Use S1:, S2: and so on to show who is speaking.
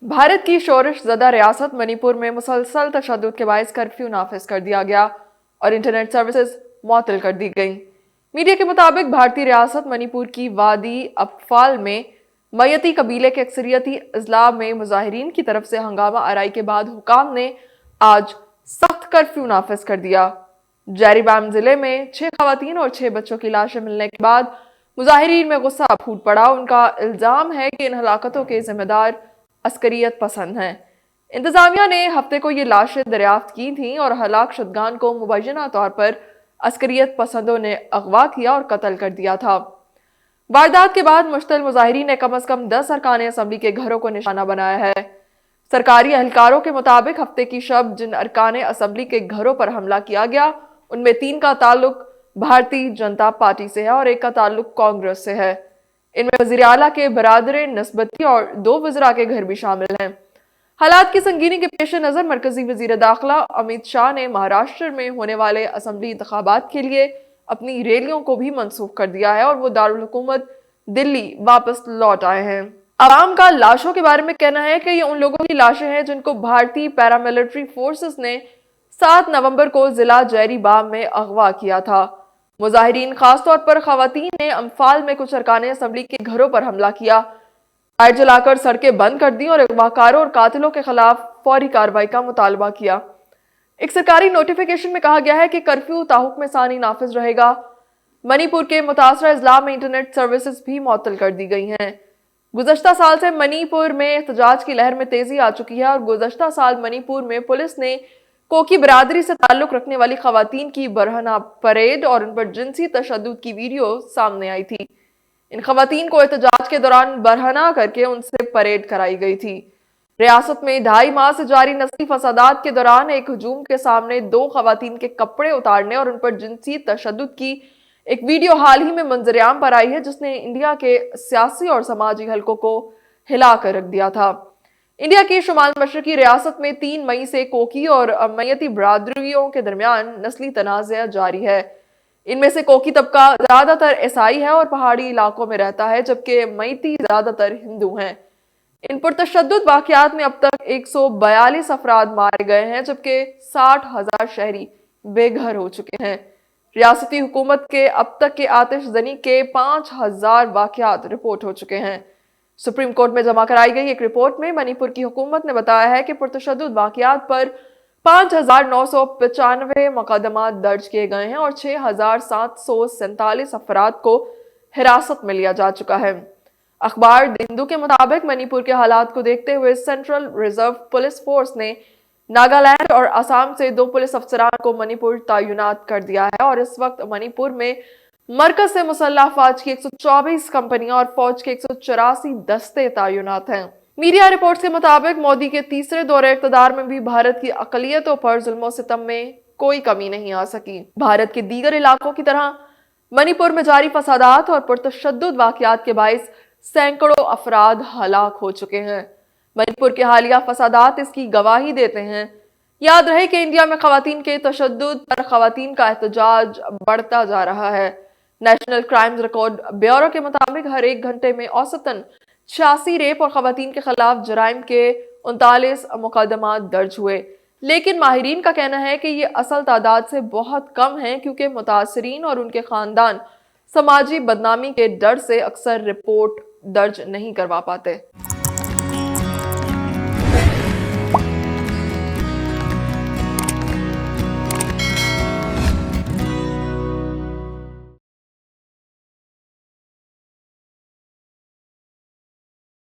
S1: भारत की शोरश ज़दा रियासत मणिपुर में मुसलसल तशद्दुद के बायस कर्फ्यू नाफिज कर दिया गया और इंटरनेट सर्विसेज मुअत्तल कर दी गई। मीडिया के मुताबिक भारतीय रियासत मणिपुर की वादी अब्फाल में मैती कबीले के अक्सरियती अजला में मुजाहिरीन की तरफ से हंगामा आराई के बाद हुकाम ने आज सख्त कर्फ्यू नाफिज कर दिया। जैरीबाम जिले में 6 खवातीन और 6 बच्चों की लाशें मिलने के बाद मुजाहिरीन में गुस्सा फूट पड़ा। उनका इल्जाम है कि इन हलाकतों के जिम्मेदार अस्करियत पसंद हैं। इंतजामिया ने हफ्ते को ये लाशें दरियाफ्त की थीं और हलाक शुदगान को मुबैना तौर पर अस्करियत पसंदों ने अगवा किया और कत्ल कर दिया था। वारदात के बाद मुश्तल मुजाहिरीन ने कम अज कम 10 अरकान असम्बली के घरों को निशाना बनाया है। सरकारी अहलकारों के मुताबिक हफ्ते की शब जिन अरकान असम्बली के घरों पर हमला किया गया उनमें 3 का ताल्लुक भारतीय जनता पार्टी से है और 1 का ताल्लुक कांग्रेस से है। इनमें वज़ीर आला के बरादरे नस्बती और 2 वज़रा के घर भी शामिल हैं। हालात की संगीनी के पेश नज़र मरकजी वज़ीर दाखिला अमित शाह ने महाराष्ट्र में होने वाले असम्बली इंतखाबात के लिए अपनी रैलियों को भी मनसूख कर दिया है और वो दारुल हुकूमत दिल्ली वापस लौट आए हैं। आवाम का लाशों के बारे में कहना है कि ये उन लोगों की लाशें हैं जिनको भारतीय पैरामिलिट्री फोर्सेस ने 7 नवंबर को जिला जैरीबाम में अगवा किया था। मुजाहिरीन खासतौर पर खवातीन ने अम्फाल में कुछ अरकान असम्बली के घरों पर हमला किया, फायर जलाकर सड़कें बंद कर दी और अगवाकारों और कातिलों के खिलाफ फौरी कार्रवाई का मुतालबा किया। एक सरकारी नोटिफिकेशन में कहा गया है कि कर्फ्यू ताहुक्म सानी नाफिज रहेगा। मणिपुर के मुतासरा अजला में इंटरनेट सर्विसेज भी मुअत्तल कर दी गई हैं। गुज़श्ता साल से मणिपुर में एहतजाज की लहर में तेजी आ चुकी है और गुज़श्ता साल मणिपुर में पुलिस ने कोकी बरादरी से ताल्लुक रखने वाली खवातीन की बरहना परेड और उन पर जिनसी तशद्दुद की वीडियो सामने आई थी। इन खवातीन को एहतजाज के दौरान बरहना करके उनसे परेड कराई गई थी। रियासत में 2.5 माह से जारी नस्ली फसादात के दौरान एक हुजूम के सामने 2 खवातीन के कपड़े उतारने और उन पर जिनसी तशद्दुद की एक वीडियो हाल ही में मंजर-ए-आम पर आई है, जिसने इंडिया के सियासी और समाजी हलकों को हिला कर रख दिया था। इंडिया की शुमाल मशरकी रियासत में 3 मई से कोकी और मैती बरादरियों के दरमियान नस्ली तनाज़ा जारी है। इनमें से कोकी तबका ज्यादातर ईसाई है और पहाड़ी इलाकों में रहता है, जबकि मैती ज्यादातर हिंदू हैं। इन पर तशद्दुद वाक़यात में अब तक 142 अफराद मारे गए हैं, जबकि 60,000 शहरी बेघर हो चुके हैं। रियासती हुकूमत के अब तक के आतिशजनी के 5,000 वाक़यात रिपोर्ट हो चुके हैं। सुप्रीम कोर्ट में जमा कराई गई एक रिपोर्ट में मणिपुर की हुकूमत ने बताया है कि पुरतशद्दुद वाक़यात पर 5,995 मुकदमा दर्ज किए गए हैं और 6,747 अफराद को हिरासत में लिया जा चुका है। अखबार द हिंदू के मुताबिक मणिपुर के हालात को देखते हुए सेंट्रल रिजर्व पुलिस फोर्स ने नागालैंड और असम से 2 पुलिस अफसरान को मणिपुर तैनात कर दिया है और इस वक्त मणिपुर में मरकज से मुसल्लह फौज की 124 कंपनियां और फौज के 184 दस्ते तैनात हैं। मीडिया रिपोर्ट्स के मुताबिक मोदी के तीसरे दौरे इक़्तिदार में भी भारत की अक़लियतों पर जुल्म सितम में कोई कमी नहीं आ सकी। भारत के दीगर इलाकों की तरह मणिपुर में जारी फसादात और पुरतशद्दुद वाक़यात के बायस सैकड़ों अफराद हलाक हो चुके हैं। मणिपुर के हालिया फसादात इसकी गवाही देते हैं। याद रहे कि इंडिया में खवातीन के तशद्दुद पर खवातीन का एहतजाज बढ़ता जा रहा है। नेशनल क्राइम्स रिकॉर्ड ब्यूरो के मुताबिक हर 1 घंटे में औसतन 86 रेप और खवातीन के खिलाफ जराइम के 39 मुकदमा दर्ज हुए, लेकिन माहिरीन का कहना है कि ये असल तादाद से बहुत कम है, क्योंकि मुतासरीन और उनके खानदान समाजी बदनामी के डर से अक्सर रिपोर्ट दर्ज नहीं करवा पाते।